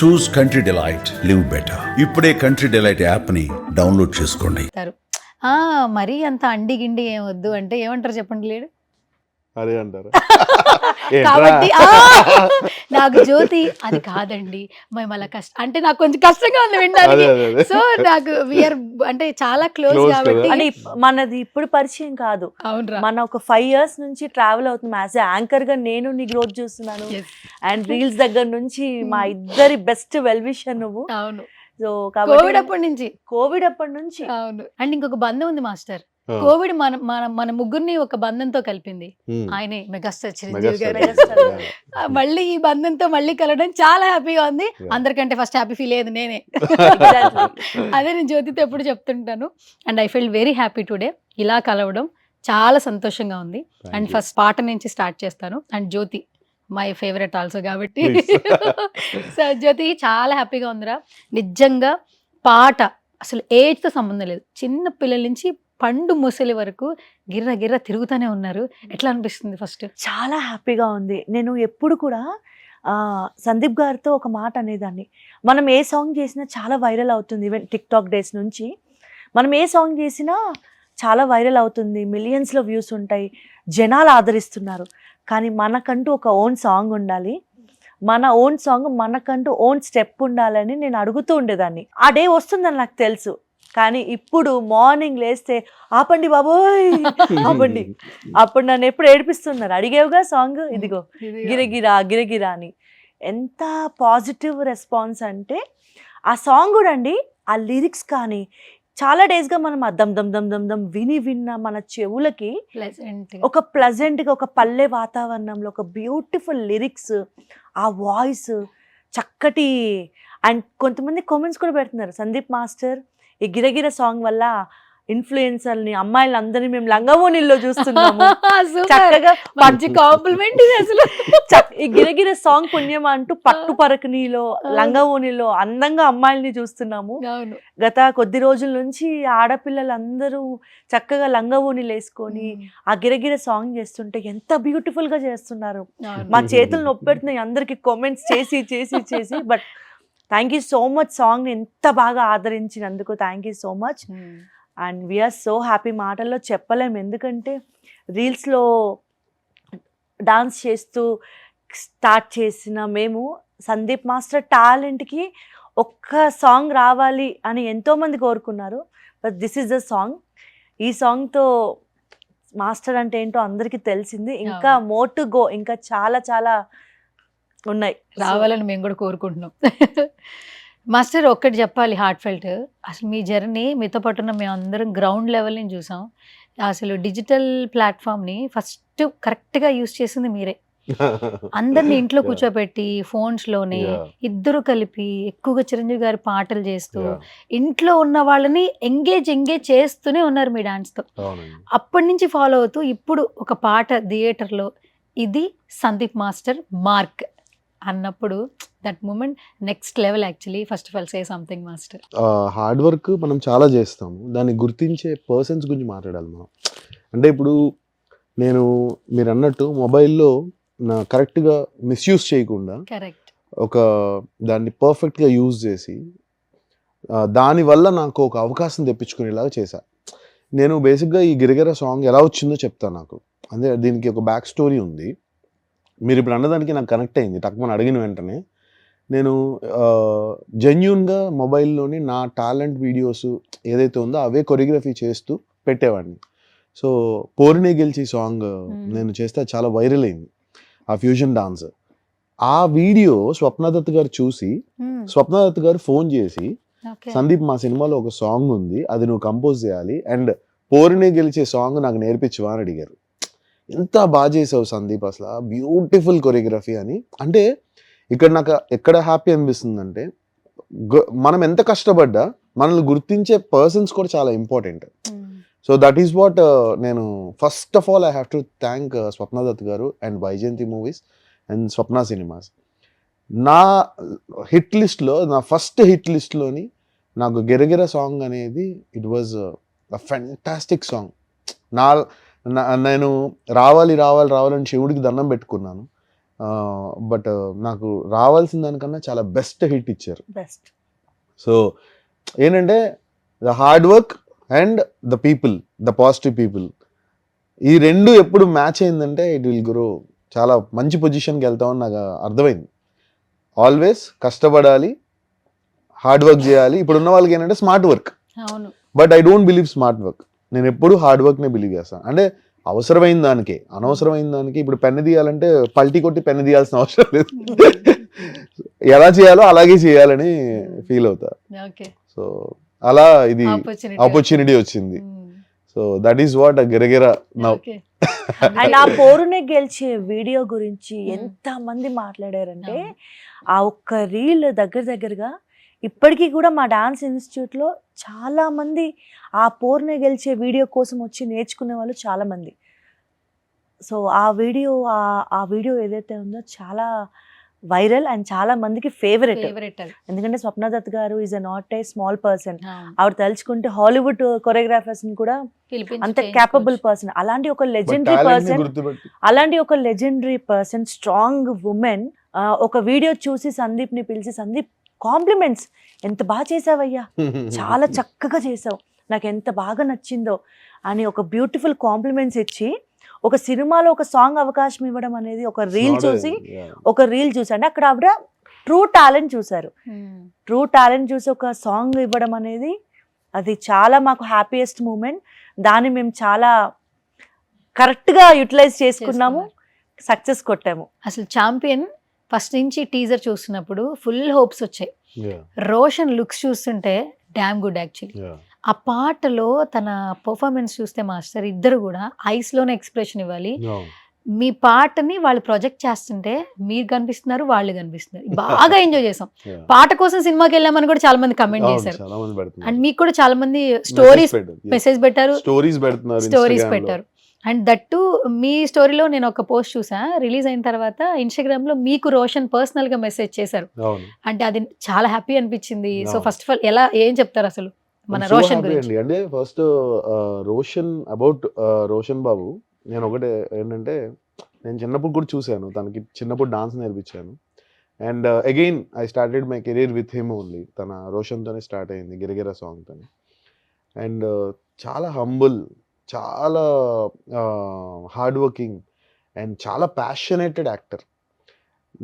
చూస్ country delight, live better. ఇప్పుడే country delight app ని download చేసుకోండి. మరీ అంత అండి గిండి ఏం వద్దు అంటే ఏమంటారు చెప్పండి లేడు. అదే అంటారు. కాబట్టి నాకు జ్యోతి అది కాదండి మేము అలా కష్టం అంటే నాకు కొంచెం కష్టంగా ఉంది వినడానికి. సో నాకు వీఆర్ అంటే చాలా క్లోజ్ కాబట్టి. అంటే మనది ఇప్పుడు పరిచయం కాదు, మన ఒక 5 years నుంచి ట్రావెల్ అవుతుంది. యాజ్ యాంకర్ గా నేను నీ గ్రోత్ చూస్తున్నాను అండ్ రీల్స్ దగ్గర నుంచి మా ఇద్దరి బెస్ట్ వెల్ విషర్ నువ్వు. అవును. సో కోవిడ్ అప్పటి నుంచి అవును. అండ్ ఇంకొక బంధం ఉంది మాస్టర్. కోవిడ్ మన ముగ్గురిని ఒక బంధంతో కలిపింది. ఆయనే మెగాస్టార్ చిరంజీవి గారు. మళ్ళీ ఈ బంధంతో మళ్ళీ కలవడం చాలా హ్యాపీగా ఉంది. అందరికంటే ఫస్ట్ హ్యాపీ ఫీల్ అయ్యేది నేనే. అదే నేను జ్యోతితో ఎప్పుడు చెప్తుంటాను. And I feel very happy today. ఇలా కలవడం చాలా సంతోషంగా ఉంది. అండ్ ఫస్ట్ పాట నుంచి స్టార్ట్ చేస్తాను. And Jyothi my favourite also కాబట్టి. సో జ్యోతి చాలా హ్యాపీగా ఉందిరా నిజంగా. పాట అసలు ఏజ్తో సంబంధం లేదు, చిన్న పిల్లల నుంచి పండు ముసలి వరకు గిర్ర గిర్ర తిరుగుతూనే ఉన్నారు. ఎట్లా అనిపిస్తుంది? ఫస్ట్ చాలా హ్యాపీగా ఉంది. నేను ఎప్పుడు కూడా సందీప్ గారితో ఒక మాట అనేదాన్ని, మనం ఏ సాంగ్ చేసినా చాలా వైరల్ అవుతుంది. ఈవెన్ టిక్టాక్ డేస్ నుంచి మనం ఏ సాంగ్ చేసినా చాలా వైరల్ అవుతుంది, మిలియన్స్లో వ్యూస్ ఉంటాయి, జనాలు ఆదరిస్తున్నారు. కానీ మనకంటూ ఒక ఓన్ సాంగ్ ఉండాలి, మన ఓన్ సాంగ్ మనకంటూ ఓన్ స్టెప్ ఉండాలని నేను అడుగుతూ ఉండేదాన్ని. ఆ డే వస్తుందని నాకు తెలుసు. కానీ ఇప్పుడు మార్నింగ్ లేస్తే ఆపండి బాబోయ్ ఆపండి, అప్పుడు నన్ను ఎప్పుడు ఏడిపిస్తున్నారు. అడిగేవుగా సాంగ్, ఇదిగో గిరగిరా గిరగిరా అని. ఎంత పాజిటివ్ రెస్పాన్స్ అంటే ఆ సాంగ్ కూడా అండి, ఆ లిరిక్స్ కానీ చాలా డేస్గా మనం ఆ దమ్ దమ్ దమ్ దమ్ దమ్ విన్న మన చెవులకి ఒక ప్లజెంట్గా, ఒక పల్లె వాతావరణంలో ఒక బ్యూటిఫుల్ లిరిక్స్, ఆ వాయిస్ చక్కటి. అండ్ కొంతమంది కామెంట్స్ కూడా పెడుతున్నారు, సందీప్ మాస్టర్ ఈ గిరగిర సాంగ్ వల్ల ఇన్ఫ్లుయెన్సర్ని అమ్మాయిలు అందరినీ మేము లంగవోనిలో చూస్తున్నాము. చక్కగా మంచి కాంప్లిమెంట్ ఇది అసలు. ఈ గిరగిర సాంగ్ పుణ్యం అంటూ పట్టు పరకనీలో లంగవోనిలో అందంగా అమ్మాయిల్ని చూస్తున్నాము. గత కొద్ది రోజుల నుంచి ఆడపిల్లలందరూ చక్కగా లంగవోనిలు వేసుకొని ఆ గిరగిర సాంగ్ చేస్తుంటే ఎంత బ్యూటిఫుల్ గా చేస్తున్నారు. మా చేతులు నొప్పి పెడుతున్నాయి అందరికి కామెంట్స్ చేసి చేసి చేసి. But thank you so much, song ఎంత బాగా ఆదరించినందుకు thank you so much. And we're so happy, మాటల్లో చెప్పలేము. ఎందుకంటే రీల్స్లో డాన్స్ చేస్తూ స్టార్ట్ చేసిన మేము సందీప్ మాస్టర్ టాలెంట్కి ఒక్క సాంగ్ రావాలి అని ఎంతోమంది కోరుకున్నారు. But this is the song. ఈ సాంగ్తో మాస్టర్ అంటే ఏంటో అందరికీ తెలిసింది. ఇంకా మోర్ టు గో, ఇంకా చాలా చాలా ఉన్నాయి రావాలని మేము కూడా కోరుకుంటున్నాం. మాస్టర్ ఒక్కటి చెప్పాలి, హార్ట్ ఫెల్ట్ అసలు మీ జర్నీ, మీతో పాటు ఉన్న మేము అందరం గ్రౌండ్ లెవెల్ నుంచి చూసాం. అసలు డిజిటల్ ప్లాట్ఫామ్ని ఫస్ట్ కరెక్ట్గా యూజ్ చేసింది మీరే. అందరిని ఇంట్లో కూర్చోబెట్టి ఫోన్స్లోనే ఇద్దరు కలిపి ఎక్కువగా చిరంజీవి గారి పాటలు చేస్తూ ఇంట్లో ఉన్న వాళ్ళని ఎంగేజ్ చేస్తూనే ఉన్నారు మీ డాన్స్తో. అప్పటి నుంచి ఫాలో అవుతూ ఇప్పుడు ఒక పాట థియేటర్లో ఇది సందీప్ మాస్టర్ మార్క్ అన్నప్పుడు that moment next level. Actually first of all say something master. Hard work మనం చాలా చేస్తాము, దాన్ని గుర్తించే పర్సన్స్ గురించి మాట్లాడాలి మనం. అంటే ఇప్పుడు నేను మీరు అన్నట్టు మొబైల్లో కరెక్ట్గా మిస్యూజ్ చేయకుండా ఒక దాన్ని పర్ఫెక్ట్గా యూజ్ చేసి దానివల్ల నాకు ఒక అవకాశం తెప్పించుకునేలాగా చేశా. నేను బేసిక్గా ఈ గిరగిర సాంగ్ ఎలా వచ్చిందో చెప్తాను. నాకు అంటే దీనికి ఒక బ్యాక్ స్టోరీ ఉంది. మీరు ఇప్పుడు అన్నదానికి నాకు కనెక్ట్ అయింది టక్మని అడిగిన వెంటనే. నేను జెన్యూన్గా మొబైల్లోని నా టాలెంట్ వీడియోస్ ఏదైతే ఉందో అవే కొరియోగ్రఫీ చేస్తూ పెట్టేవాడిని. సో పోరినే గెలిచి సాంగ్ నేను చేస్తే చాలా వైరల్ అయింది, ఆ ఫ్యూజన్ డాన్స్. ఆ వీడియో స్వప్నదత్ గారు చూసి స్వప్నదత్ గారు ఫోన్ చేసి, సందీప్ మా సినిమాలో ఒక సాంగ్ ఉంది, అది నువ్వు కంపోజ్ చేయాలి అండ్ పోరినే గెలిచే సాంగ్ నాకు నేర్పించవా అని అడిగారు. ఎంత బాగా చేసావు సందీప్, అసలు బ్యూటిఫుల్ కొరియోగ్రఫీ అని. అంటే ఇక్కడ నాకు ఎక్కడ హ్యాపీ అనిపిస్తుంది అంటే మనం ఎంత కష్టపడ్డా మనల్ని గుర్తించే పర్సన్స్ కూడా చాలా important. So that is what నేను first of all I have to thank Swapna Dutt గారు and Vyjayanthi movies and Swapna cinemas. నా హిట్ లిస్ట్లో, నా ఫస్ట్ హిట్ లిస్ట్లోని నాకు గిరగిర సాంగ్ అనేది it was a fantastic song. నేను రావాలి రావాలి రావాలని శివుడికి దండం పెట్టుకున్నాను. బట్ నాకు రావాల్సిన దానికన్నా చాలా బెస్ట్ హిట్ ఇచ్చారు. బెస్ట్. సో ఏంటంటే the hard work and the people, the positive people, ఈ రెండు ఎప్పుడు మ్యాచ్ అయిందంటే ఇట్ విల్ గ్రో. చాలా మంచి పొజిషన్కి వెళ్తామని నాకు అర్థమైంది. ఆల్వేస్ కష్టపడాలి, హార్డ్ వర్క్ చేయాలి. ఇప్పుడు ఉన్న వాళ్ళకి ఏంటంటే smart work, but I don't believe smart work. నేను ఎప్పుడు హార్డ్ వర్క్నే బిలీవ్ చేస్తాను. అంటే అవసరమైన దానికే, అనవసరమైన దానికి ఇప్పుడు పెన్ను తీయాలంటే పల్టీ కొట్టి పెన్ను తీయాల్సిన అవసరం లేదు. ఎలా చేయాలో అలాగే చేయాలని ఫీల్ అవుతా. సో అలా ఇది ఆపర్చునిటీ వచ్చింది. So that is what Giragira now. And ఆ పోరునే గెలిచే వీడియో గురించి ఎంత మంది మాట్లాడారంటే, ఆ ఒక్క రీల్ దగ్గరగా ఇప్పటికీ కూడా మా డాన్స్ ఇన్స్టిట్యూట్లో చాలా మంది ఆ పోరునే గెలిచే వీడియో కోసం వచ్చి నేర్చుకునే వాళ్ళు చాలా మంది. సో ఆ వీడియో ఏదైతే ఉందో చాలా వైరల్ అండ్ చాలా మందికి ఫేవరెట్. ఎందుకంటే స్వప్న దత్ గారు is not a small person. ఆవిడ తలుచుకుంటే హాలీవుడ్ కొరియోగ్రాఫర్స్ ని కూడా అంత క్యాపబుల్ పర్సన్. అలాంటి ఒక లెజెండరీ పర్సన్, స్ట్రాంగ్ ఉమెన్ ఒక వీడియో చూసి సందీప్ ని పిలిచి, సందీప్ కాంప్లిమెంట్స్, ఎంత బాగా చేసావయ్యా, చాలా చక్కగా చేసావు, నాకు ఎంత బాగా నచ్చిందో అని ఒక బ్యూటిఫుల్ కాంప్లిమెంట్స్ ఇచ్చి ఒక సినిమాలో ఒక సాంగ్ అవకాశం ఇవ్వడం అనేది ఒక రీల్ చూసి అంటే అక్కడ ఆవిడ ట్రూ టాలెంట్ చూసారు. ట్రూ టాలెంట్ చూసి ఒక సాంగ్ ఇవ్వడం అనేది అది చాలా మాకు హ్యాపీయెస్ట్ మూమెంట్. దాన్ని మేము చాలా కరెక్ట్గా యూటిలైజ్ చేసుకున్నాము, సక్సెస్ కొట్టాము. అసలు ఛాంపియన్ ఫస్ట్ నుంచి టీజర్ చూస్తున్నప్పుడు ఫుల్ హోప్స్ వచ్చాయి. రోషన్ లుక్స్ చూస్తుంటే డామ్ గుడ్ యాక్చువల్లీ. ఆ పాటలో తన పర్ఫార్మెన్స్ చూస్తే మాస్టర్ ఇద్దరు కూడా ఐస్ లోనే ఎక్స్ప్రెషన్ ఇవ్వాలి. మీ పాటని వాళ్ళు ప్రొజెక్ట్ చేస్తుంటే మీరు కనిపిస్తున్నారు, వాళ్ళు కనిపిస్తున్నారు. బాగా ఎంజాయ్ చేసాం. పాట కోసం సినిమాకి వెళ్ళామని కూడా చాలా మంది కమెంట్ చేశారు. అండ్ మీకు కూడా చాలా మంది స్టోరీస్ మెసేజ్ పెట్టారు, స్టోరీస్ పెట్టారు. అండ్ దట్టు మీ స్టోరీలో నేను ఒక పోస్ట్ చూసా, రిలీజ్ అయిన తర్వాత ఇన్స్టాగ్రామ్ లో మీకు రోషన్ పర్సనల్ గా మెసేజ్ చేశారు. అంటే అది చాలా హ్యాపీ అనిపించింది. సో ఫస్ట్ ఆఫ్ ఆల్ ఏం చెప్తారు అసలు మన రోషన్ గురించి? అంటే ఫస్ట్ రోషన్ అబౌట్ రోషన్ బాబు, నేను ఒకటే ఏంటంటే, నేను చిన్నప్పుడు కూడా చూశాను, తనకి చిన్నప్పుడు డాన్స్ నేర్పించాను. And again I started my career with him only. తన రోషన్తోనే స్టార్ట్ అయింది, గిరగిర సాంగ్తో. అండ్ చాలా హంబుల్, చాలా హార్డ్ వర్కింగ్ అండ్ చాలా ప్యాషనేటెడ్ యాక్టర్.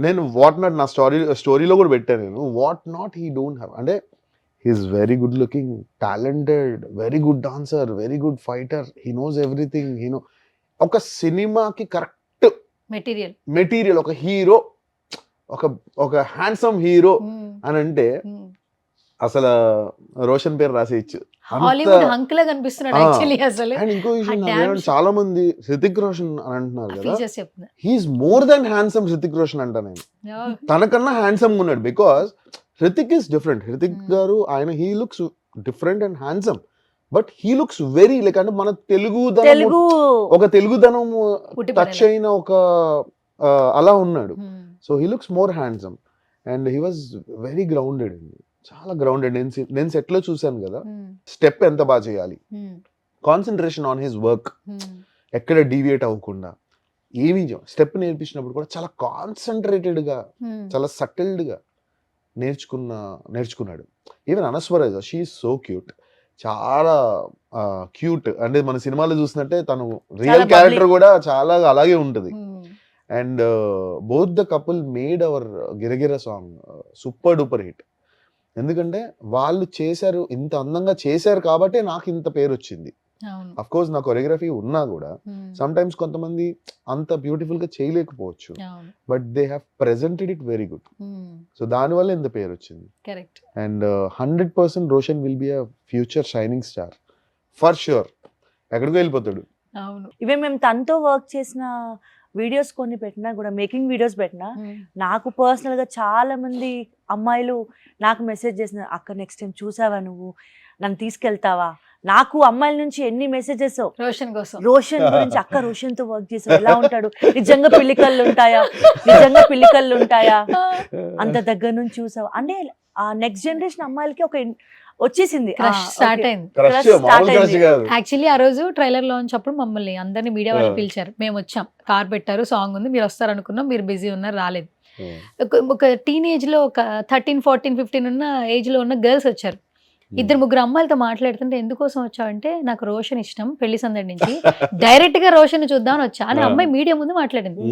నేను వాట్ నాట్ నా స్టోరీలో కూడా పెట్టాను నేను, what not he don't have. అంటే he is very good looking, talented, very good dancer, very good fighter, he knows everything. ఒక సినిమాకి కరెక్ట్ మెటీరియల్, ఒక హీరో, ఒక హ్యాండ్సమ్ హీరో అని అంటే అసలు రోషన్ పేరు రాసేయచ్చు. ఇంకో విషయం, చాలా మంది హృతిక్ రోషన్ అని అంటున్నారు కదా, he is more than handsome Hrithik Roshan అంట. నేను తనకన్నా హ్యాండ్సమ్ ఉన్నాడు, because Hrithik is different. Hrithik garu ఆయన he looks different and handsome, but he looks very like, అంటే మన తెలుగుదనం టచ్ అయిన ఒక అలా ఉన్నాడు. So he looks more handsome and he was very grounded అండి, చాలా గ్రౌండెడ్. నేను సెట్ లో చూసాను కదా, స్టెప్ ఎంత బాగా చేయాలి, కాన్సన్ట్రేషన్ ఆన్ హిస్ వర్క్, ఎక్కడ డీవియేట్ అవ్వకుండా, ఏమీ స్టెప్ నేర్పించినప్పుడు కూడా చాలా కాన్సన్ట్రేటెడ్ గా, చాలా సటిల్డ్ గా నేర్చుకున్నాడు. Even Anaswara Raj, she is so cute, చాలా క్యూట్. అంటే మన సినిమాలో చూసినట్టే తను రియల్ క్యారెక్టర్ కూడా చాలా అలాగే ఉంటది. And both the couple made our Giragira song super duper hit. ఎందుకంటే వాళ్ళు చేశారు, ఇంత అందంగా చేశారు కాబట్టి నాకు ఇంత పేరు వచ్చింది. అఫ్ కోర్స్ నా కొరియోగ్రఫీ ఉన్నా కూడా సమ్ టైమ్స్ కొంతమంది అంత బ్యూటిఫుల్ గా చేయలేకపోవచ్చు, but they have presented it very good. So దానివల్ల ఇంత పేరు వచ్చింది. And 100% Roshan will be a future shining star for sure. ఎక్కడికి వెళ్ళిపోతాడు. ఇవే మేము తనతో వర్క్ చేసిన వీడియోస్ కొన్ని పెట్టినా కూడా, మేకింగ్ వీడియోస్ పెట్టినా, నాకు పర్సనల్ గా చాలా మంది అమ్మాయిలు నాకు మెసేజ్ చేసిన, అక్క నెక్స్ట్ టైం చూసావా, నువ్వు నన్ను తీసుకెళ్తావా. నాకు అమ్మాయిల నుంచి ఎన్ని మెసేజెస్ రోషన్ గురించి, అక్క రోషన్ తో వర్క్ చేసావు, ఎలా ఉంటాడు, నిజంగా పిల్లికళ్ళు ఉంటాయా, అంత దగ్గర నుంచి చూసావు. అంటే ఆ నెక్స్ట్ జనరేషన్ అమ్మాయిలకి వచ్చేసింది క్రష్ స్టార్ట్ అయింది. క్రష్ Crush start మామూలు క్రష్ అయింది. కాదు. యాక్చువల్లీ ఆ రోజు ట్రైలర్ లాంచ్ అప్పుడు మమ్మల్ని అందరినీ మీడియా వాళ్ళు పిలిచారు. మేము వచ్చాం, కార్ పెట్టారు, సాంగ్ ఉంది, మీరు వస్తారు అనుకున్నాం, మీరు బిజీ ఉన్నారు, రాలేదు. ఒక టీనేజ్ లో ఒక 13, 14, 15 ఉన్న ఏజ్ లో ఉన్న గర్ల్స్ వచ్చారు. 2-3 అమ్మాయిలతో మాట్లాడుతుంటే ఎందుకోసం వచ్చావంటే నాకు రోషన్ ఇష్టం పెళ్లి సందడి నుంచి, డైరెక్ట్ గా రోషన్ చూద్దామని వచ్చా అని అమ్మాయి మీడియా ముందు మాట్లాడింది.